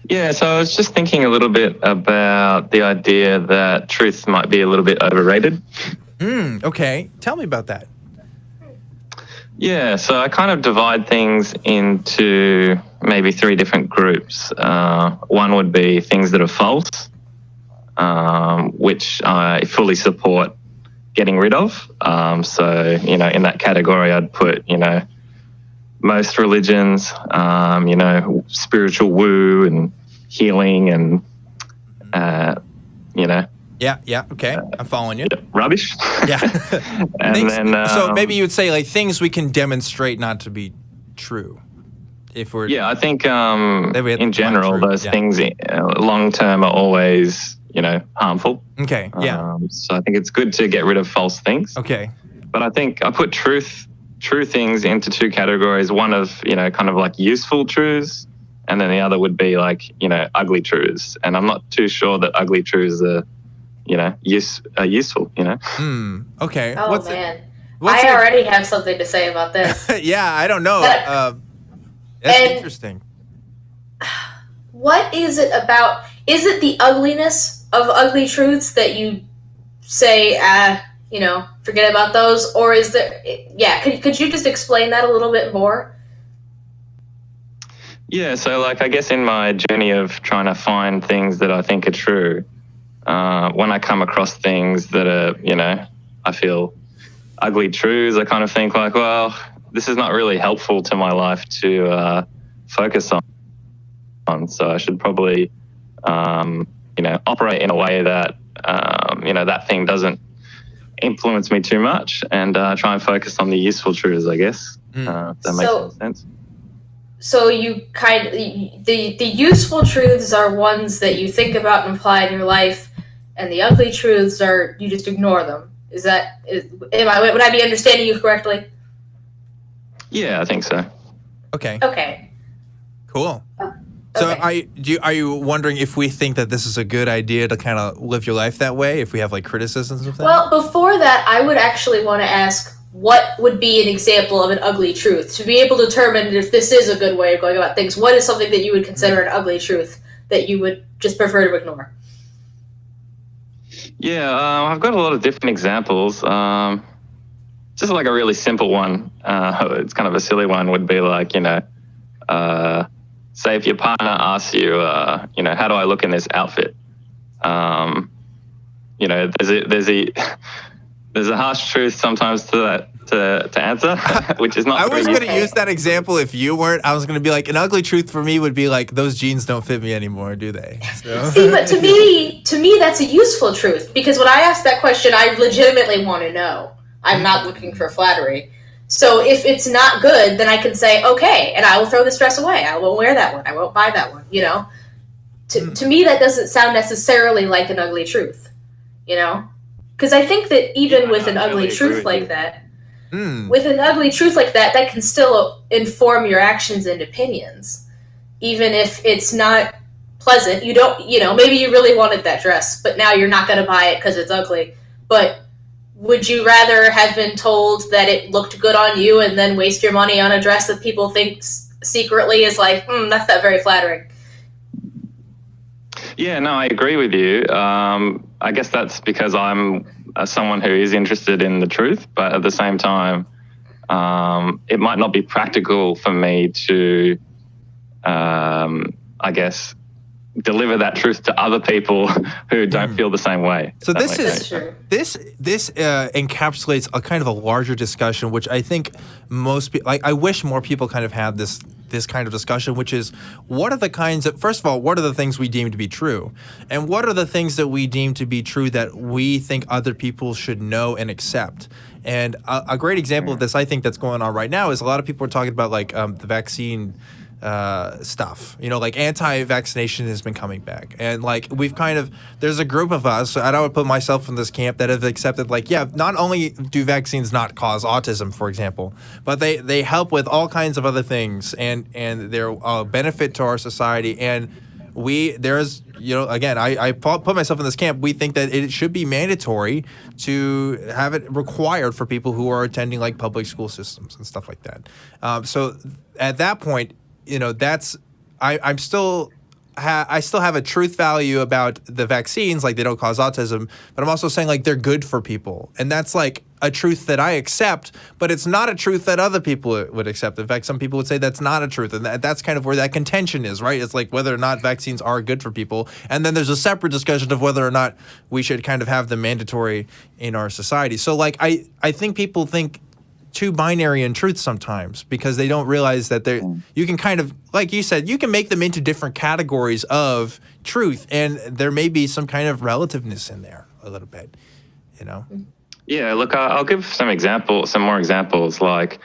Yeah, so I was just thinking a little bit about the idea that truth might be a little bit overrated. Okay. Tell me about that. Yeah, so I kind of divide things into maybe three different groups. One would be things that are false, which I fully support getting rid of. So, in that category, I'd put, most religions, spiritual woo and healing and, Yeah. Okay. I'm following you. rubbish. Yeah. And then, so maybe you would say like things we can demonstrate not to be true. If we're I think we have in to find general, truth, those yeah. things long term are always, harmful. Okay. Yeah. So I think it's good to get rid of false things. Okay. But I think I put true things into two categories. One of, kind of like useful truths, and then the other would be like, ugly truths. And I'm not too sure that ugly truths are, useful, Okay. Oh, man. I already have something to say about this. Yeah, I don't know. That's interesting. What is it about? Is it the ugliness of ugly truths that you say, forget about those? Or is there, could you just explain that a little bit more? Yeah, so like I guess in my journey of trying to find things that I think are true, when I come across things that are, I feel ugly truths, I kind of think like, well, this is not really helpful to my life to focus on. So I should probably, operate in a way that, that thing doesn't influence me too much and try and focus on the useful truths, I guess. If that makes any sense. So you the useful truths are ones that you think about and apply in your life, and the ugly truths are you just ignore them. Would I be understanding you correctly? Yeah, I think so. Okay. Cool. So are you wondering if we think that this is a good idea to kind of live your life that way? If we have like criticisms of that? Well, before that, I would actually want to ask, what would be an example of an ugly truth? To be able to determine if this is a good way of going about things, what is something that you would consider an ugly truth that you would just prefer to ignore? Yeah, I've got a lot of different examples. Just like a really simple one, it's kind of a silly one, would be like, say if your partner asks you, how do I look in this outfit? There's a harsh truth sometimes to that to answer, which is not. I was going to use that example if you weren't. I was going to be like, an ugly truth for me would be like, those jeans don't fit me anymore, do they? So. See, but to me, that's a useful truth, because when I ask that question, I legitimately want to know. I'm not looking for flattery. So if it's not good, then I can say, okay, and I will throw this dress away. I won't wear that one. I won't buy that one. To me, that doesn't sound necessarily like an ugly truth. Because I think that even with an ugly truth like that, that can still inform your actions and opinions. Even if it's not pleasant, you don't, maybe you really wanted that dress, but now you're not going to buy it because it's ugly. But would you rather have been told that it looked good on you and then waste your money on a dress that people think secretly is like, that's not very flattering? Yeah, no, I agree with you. I guess that's because I'm someone who is interested in the truth, but at the same time, it might not be practical for me to, I guess, deliver that truth to other people who don't feel the same way. So this encapsulates a kind of a larger discussion, which I think most people, I wish more people kind of had this kind of discussion, which is, first of all, what are the things we deem to be true? And what are the things that we deem to be true that we think other people should know and accept? And a great example of this, I think, that's going on right now is a lot of people are talking about like the vaccine stuff, like anti-vaccination has been coming back, and like there's a group of us, and I would put myself in this camp, that have accepted like, yeah, not only do vaccines not cause autism, for example, but they help with all kinds of other things, and they're a benefit to our society, and again, I put myself in this camp. We think that it should be mandatory to have it required for people who are attending like public school systems and stuff like that. So at that point, I'm still I still have a truth value about the vaccines, like they don't cause autism, but I'm also saying like they're good for people. And that's like a truth that I accept, but it's not a truth that other people would accept. In fact, some people would say that's not a truth. And that's kind of where that contention is, right? It's like whether or not vaccines are good for people. And then there's a separate discussion of whether or not we should kind of have them mandatory in our society. So like I think people think too binary in truth sometimes because they don't realize that you can kind of, like you said, you can make them into different categories of truth, and there may be some kind of relativeness in there a little bit, you know? Yeah, look, I'll give some more examples. Like,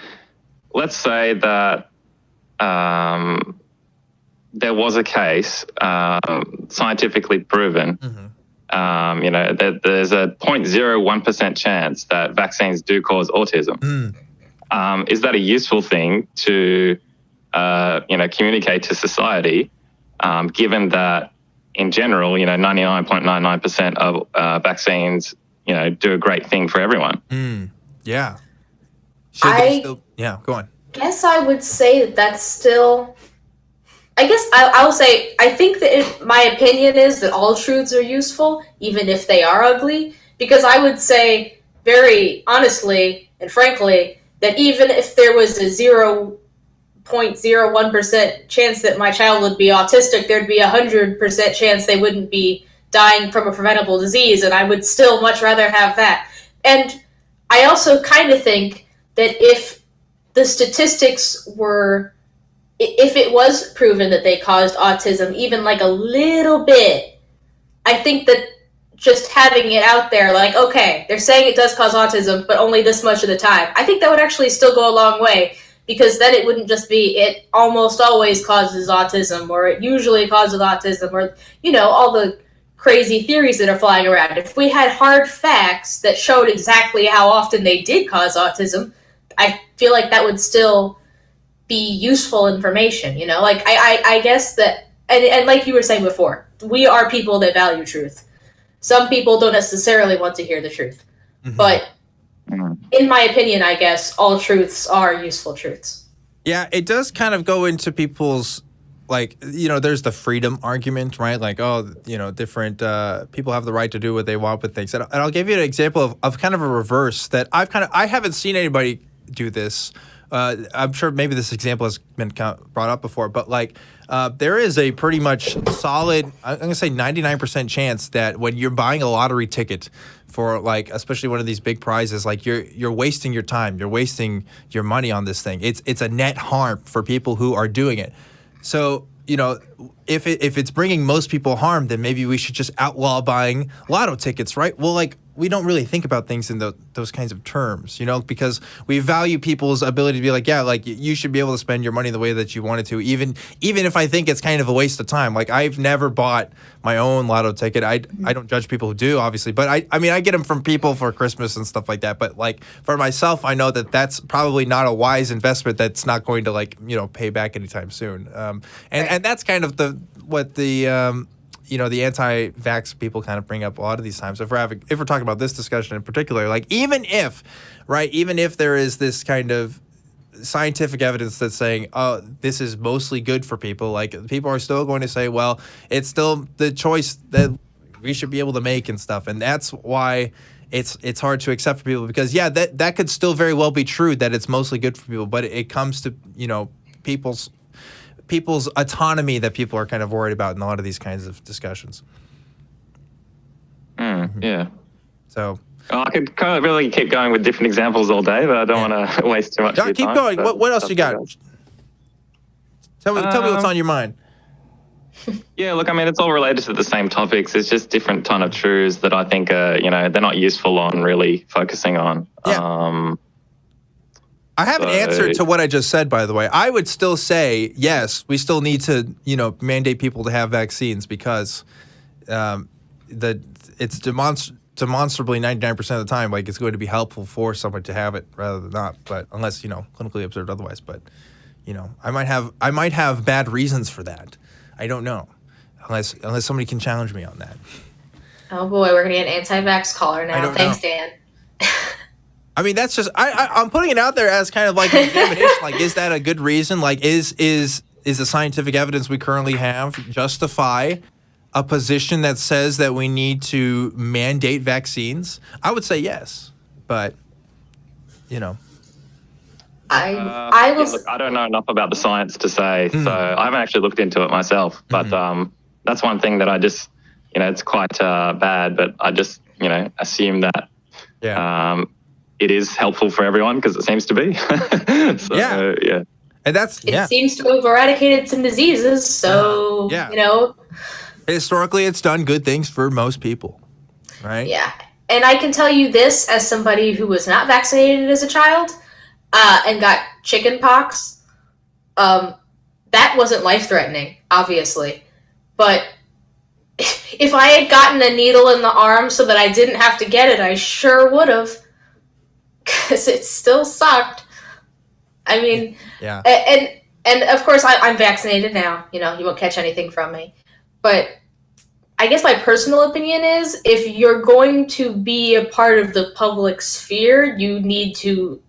let's say that there was a case, scientifically proven, that there's a 0.01% chance that vaccines do cause autism. Is that a useful thing to, communicate to society, given that in general, 99.99% of vaccines, do a great thing for everyone? Yeah. Go on. Guess I would say that's still... I guess I will say, I think that my opinion is that all truths are useful, even if they are ugly, because I would say very honestly and frankly that even if there was a 0.01% chance that my child would be autistic, there'd be 100% chance they wouldn't be dying from a preventable disease, and I would still much rather have that. And I also kind of think that if the statistics were... if it was proven that they caused autism, even like a little bit, I think that just having it out there, like, okay, they're saying it does cause autism, but only this much of the time, I think that would actually still go a long way, because then it wouldn't just be, it almost always causes autism, or it usually causes autism, or, all the crazy theories that are flying around. If we had hard facts that showed exactly how often they did cause autism, I feel like that would still be useful information, Like, I guess that, and like you were saying before, we are people that value truth. Some people don't necessarily want to hear the truth. But in my opinion, I guess, all truths are useful truths. Yeah, it does kind of go into people's, like, there's the freedom argument, right? Like, different people have the right to do what they want with things. And I'll give you an example of kind of a reverse that I haven't seen anybody do this. I'm sure maybe this example has been brought up before, but like there is a pretty much solid, I'm going to say 99% chance that when you're buying a lottery ticket for like, especially one of these big prizes, like you're wasting your time, you're wasting your money on this thing. It's a net harm for people who are doing it. So, if it's bringing most people harm, then maybe we should just outlaw buying lotto tickets, right? Well, like, we don't really think about things in those kinds of terms, because we value people's ability to be like, yeah, like you should be able to spend your money the way that you wanted to, even if I think it's kind of a waste of time. Like, I've never bought my own lotto ticket. I don't judge people who do, obviously, but I mean, I get them from people for Christmas and stuff like that. But like for myself, I know that that's probably not a wise investment. That's not going to like, pay back anytime soon. And that's kind of the anti-vax people kind of bring up a lot of these times. If we're talking about this discussion in particular, like even if there is this kind of scientific evidence that's saying, oh, this is mostly good for people, like people are still going to say, well, it's still the choice that we should be able to make and stuff. And that's why it's hard to accept for people, because that could still very well be true that it's mostly good for people, but it comes to, people's autonomy that people are kind of worried about in a lot of these kinds of discussions. Yeah. So I could kind of really keep going with different examples all day, but I don't want to waste too much of your keep time. going. What else you got? Tell me what's on your mind. Yeah, look, I mean, it's all related to the same topics. It's just different ton of truths that I think are, they're not useful on really focusing on. Yeah. I have an answer to what I just said, by the way. I would still say, yes, we still need to, mandate people to have vaccines, because it's demonstrably 99% of the time, like, it's going to be helpful for someone to have it rather than not. But unless, clinically observed otherwise. But, I might have bad reasons for that. I don't know, unless somebody can challenge me on that. Oh boy, we're gonna get an anti-vax caller now. Thanks, Dan. I mean, that's just I'm putting it out there as kind of like an examination. Like, is that a good reason? Like, is is the scientific evidence we currently have justify a position that says that we need to mandate vaccines? I would say yes, but I will. look, I don't know enough about the science to say, so I haven't actually looked into it myself. But that's one thing that I just, it's quite bad, but I just, assume that it is helpful for everyone because it seems to be. So, yeah. And it seems to have eradicated some diseases, so, Historically, it's done good things for most people, right? Yeah. And I can tell you this as somebody who was not vaccinated as a child and got chicken pox. That wasn't life-threatening, obviously. But if I had gotten a needle in the arm so that I didn't have to get it, I sure would have. Because it still sucked. I mean, and of course I'm vaccinated now. You won't catch anything from me. But I guess my personal opinion is if you're going to be a part of the public sphere, you need to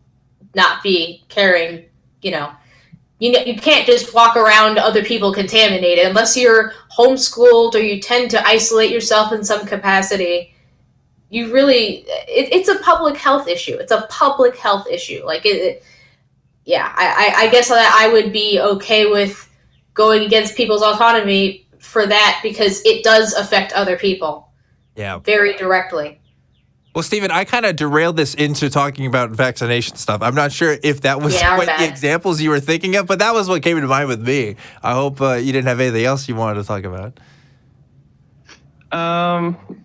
not be carrying, you can't just walk around other people contaminated unless you're homeschooled or you tend to isolate yourself in some capacity. You really, it's a public health issue. It's a public health issue. Like, I guess that I would be okay with going against people's autonomy for that because it does affect other people. Yeah. Very directly. Well, Stephen, I kind of derailed this into talking about vaccination stuff. I'm not sure if that was the examples you were thinking of, but that was what came to mind with me. I hope you didn't have anything else you wanted to talk about.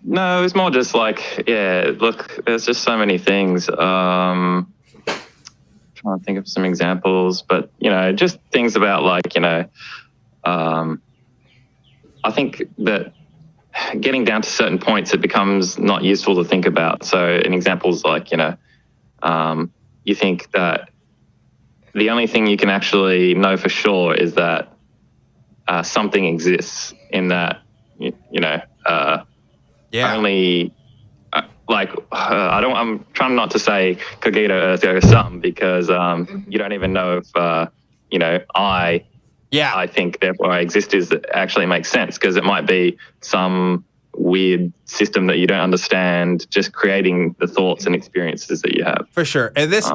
No, it's more just like, look, there's just so many things. Trying to think of some examples, but, just things about like, I think that getting down to certain points, it becomes not useful to think about. So an example is like, you think that the only thing you can actually know for sure is that something exists in that, only I'm trying not to say cogito ergo sum because you don't even know if, I think therefore I exist is actually makes sense because it might be some weird system that you don't understand, just creating the thoughts and experiences that you have. For sure. And this,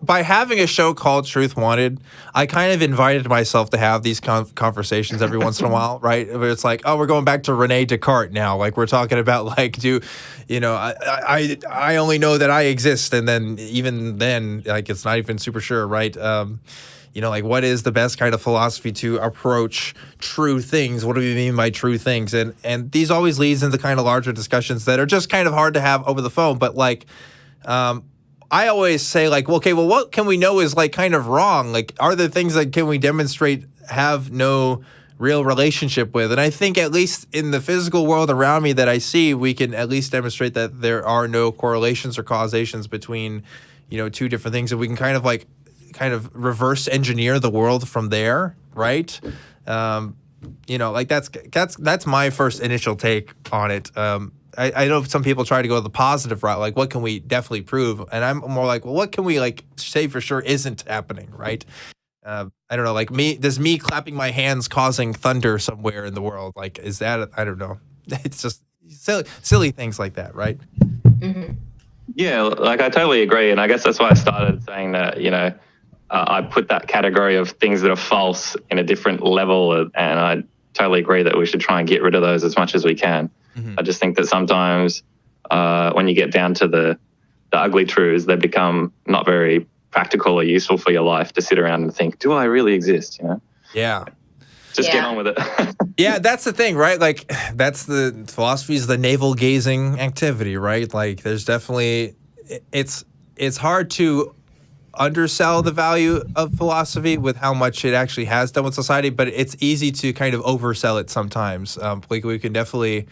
by having a show called Truth Wanted, I kind of invited myself to have these conversations every once in a while, right? Where it's like, oh, we're going back to Rene Descartes now. Like we're talking about like, I only know that I exist. And then even then, like it's not even super sure, right? Like what is the best kind of philosophy to approach true things? What do we mean by true things? And these always leads into kind of larger discussions that are just kind of hard to have over the phone. But like, I always say like, okay, well, what can we know is like kind of wrong? Like, are there things that can we demonstrate have no real relationship with? And I think at least in the physical world around me that I see, we can at least demonstrate that there are no correlations or causations between, two different things. And we can kind of reverse engineer the world from there, right? Like that's my first initial take on it. I know some people try to go the positive route, like what can we definitely prove? And I'm more like, well, what can we like say for sure isn't happening, right? I don't know, like does me clapping my hands causing thunder somewhere in the world? Like, is that, I don't know. It's just silly things like that, right? Mm-hmm. Yeah, like I totally agree. And I guess that's why I started saying that, I put that category of things that are false in a different level. And I totally agree that we should try and get rid of those as much as we can. Mm-hmm. I just think that sometimes when you get down to the ugly truths, they become not very practical or useful for your life to sit around and think, do I really exist? Yeah. Just get on with it. Yeah, that's the thing, right? Like that's the philosophy is the navel gazing activity, right? Like there's definitely, it's hard to undersell the value of philosophy with how much it actually has done with society, but it's easy to kind of oversell it sometimes. Like we can definitely,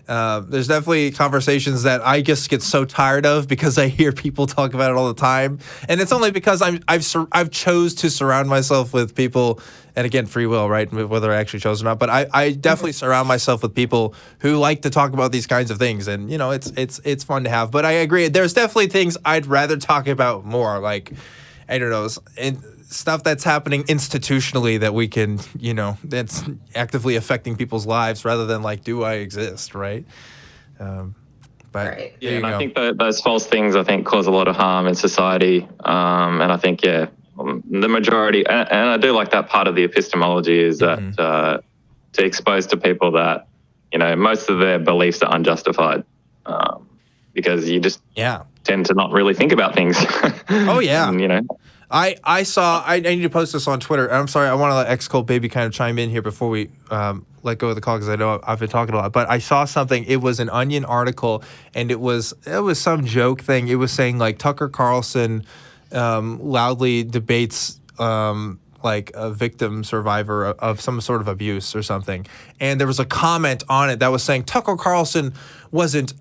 there's definitely conversations that I just get so tired of because I hear people talk about it all the time, and it's only because I've chose to surround myself with people, and again, free will, right? Whether I actually chose or not, but I definitely surround myself with people who like to talk about these kinds of things, and it's fun to have. But I agree, there's definitely things I'd rather talk about more, like I don't know, stuff that's happening institutionally that we can, that's actively affecting people's lives rather than like, do I exist, right? But Right. Yeah, and I think that those false things, I think, cause a lot of harm in society. And I think, the majority, and I do like that part of the epistemology is that to expose to people that, most of their beliefs are unjustified because you just tend to not really think about things. Oh, yeah. And, I saw, I need to post this on Twitter. I'm sorry, I want to let ExCultBaby kind of chime in here before we let go of the call because I know I've been talking a lot. But I saw something, it was an Onion article, and it was some joke thing. It was saying like Tucker Carlson loudly debates like a victim survivor of some sort of abuse or something. And there was a comment on it that was saying Tucker Carlson wasn't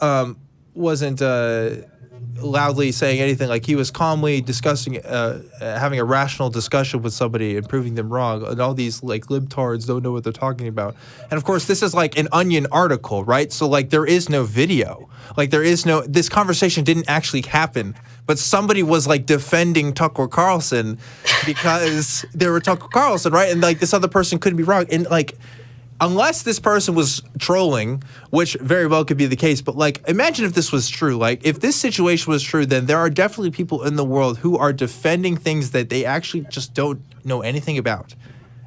loudly saying anything. Like he was calmly discussing, having a rational discussion with somebody and proving them wrong. And all these like libtards don't know what they're talking about. And of course, this is like an Onion article, right? So like there is no video. Like this conversation didn't actually happen. But somebody was like defending Tucker Carlson because they were Tucker Carlson, right? And like this other person couldn't be wrong. And like, unless this person was trolling, which very well could be the case, but like, imagine if this was true. Like, if this situation was true, then there are definitely people in the world who are defending things that they actually just don't know anything about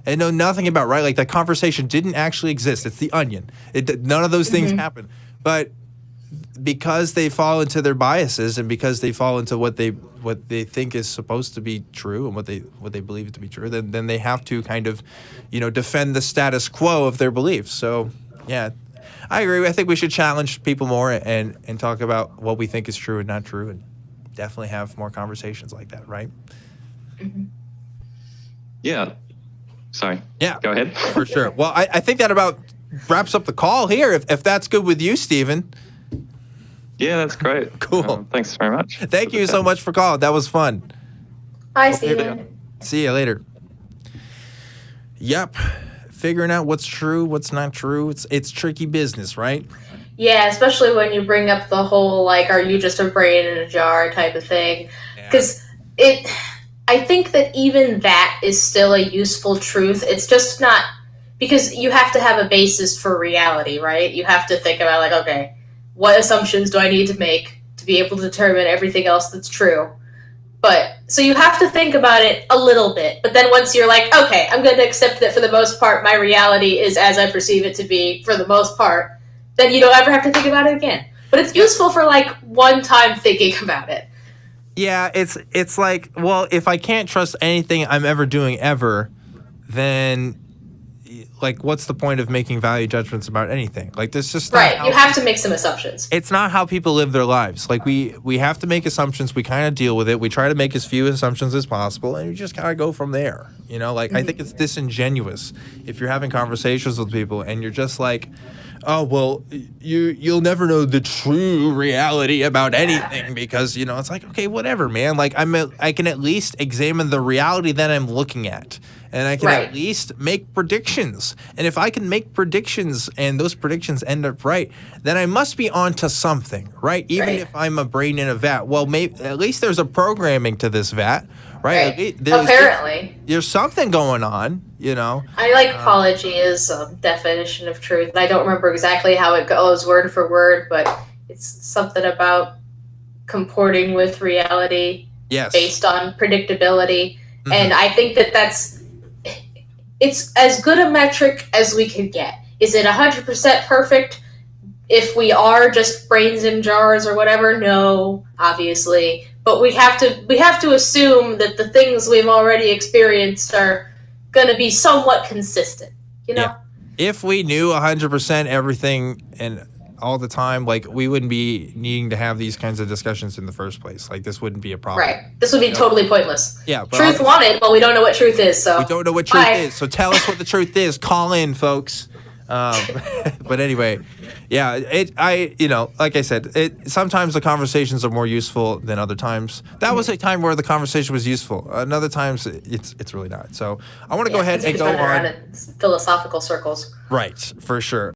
and know nothing about, right? Like, that conversation didn't actually exist. It's the Onion. None of those things happen. But because they fall into their biases and because they fall into what they think is supposed to be true and what they believe it to be true, then they have to kind of, defend the status quo of their beliefs. So, yeah, I agree. I think we should challenge people more and talk about what we think is true and not true, and definitely have more conversations like that, right? Yeah. Sorry. Yeah. Go ahead. For sure. Well, I think that about wraps up the call here. If that's good with you, Stephen. Yeah, that's great. Cool. Thanks very much. Thank you so much for calling. That was fun. Bye, Stephen. See you later. Yep. Figuring out what's true, what's not true. It's tricky business, right? Yeah, especially when you bring up the whole, like, are you just a brain in a jar type of thing. Because I think that even that is still a useful truth. It's just not, because you have to have a basis for reality, right? You have to think about, like, okay, what assumptions do I need to make to be able to determine everything else that's true? But, so you have to think about it a little bit. But then once you're like, okay, I'm going to accept that for the most part, my reality is as I perceive it to be for the most part, then you don't ever have to think about it again. But it's useful for like one time thinking about it. Yeah, it's like, well, if I can't trust anything I'm ever doing ever, then like, what's the point of making value judgments about anything? Like, this just right. You have to make some assumptions. It's not how people live their lives. Like, we have to make assumptions. We kind of deal with it. We try to make as few assumptions as possible, and you just kind of go from there. Like, I think it's disingenuous if you're having conversations with people and you're just like, oh, well, you'll never know the true reality about anything because, it's like, okay, whatever, man. Like, I can at least examine the reality that I'm looking at. And I can at least make predictions. And if I can make predictions and those predictions end up right, then I must be onto something, right? Even if I'm a brain in a vat. Well, maybe at least there's a programming to this vat, right? Apparently. There's something going on, I like Apology's definition of truth. I don't remember exactly how it goes word for word, but it's something about comporting with reality based on predictability. And I think it's as good a metric as we could get. Is it 100% perfect if we are just brains in jars or whatever? No, obviously. But we have to assume that the things we've already experienced are going to be somewhat consistent, Yeah. If we knew 100% everything and all the time, like, we wouldn't be needing to have these kinds of discussions in the first place. Like, this wouldn't be a problem. Right. This would be totally pointless. Yeah. But truth wanted, but we don't know what truth is, so. We don't know what truth is, so tell us what the truth is. Call in, folks. But anyway, yeah, like I said, sometimes the conversations are more useful than other times. That was a time where the conversation was useful. Another times, it's really not. So I want to go ahead and go on. In philosophical circles. Right, for sure.